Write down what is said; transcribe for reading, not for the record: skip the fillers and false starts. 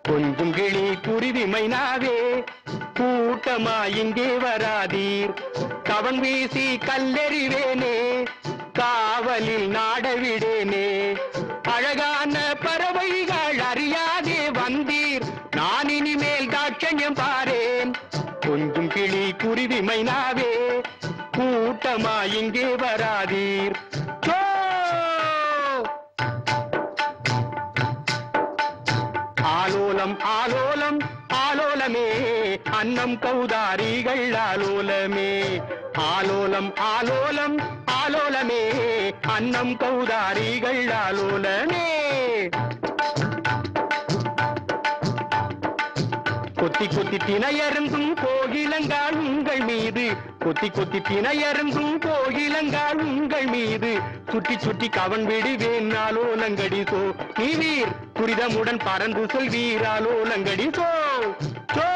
கொஞ்சம் கிளி குருவி மைனாவே கூட்டமா இங்கே வராதீர், கவன் வீசி கல்லெறிவேனே, காவலில் நாடவிடேனே. அழகான பறவைகள் அறியாதே வந்தீர், நான் இனிமேல் தாட்சண்யம் பாரேன். கொஞ்சம் கிளி குருவி மைனாவே கூட்டமா இங்கே வராதீர். ஆலோலம் ஆலோலம் ஆலோலமே, அன்னம் கௌதாரிகள் ஆலோலமே. ஆலோலம் ஆலோலம் ஆலோலமே, அன்னம் கௌதாரிகள் ஆலோலமே. கொத்தி கொத்தி திணையருந்தும் கோகிலங்கால் உங்கள் மீது, கொத்தி கொத்தி திணையருந்தும் கோகிலங்கால் உங்கள் மீது, சுற்றி சுற்றி கவன் விடுவேன் ஆலோலங்கடி சோ. நீ வீர் துரிதமுடன் பறந்து செல்வீர் ஆலோலங்கடி சோ சோ.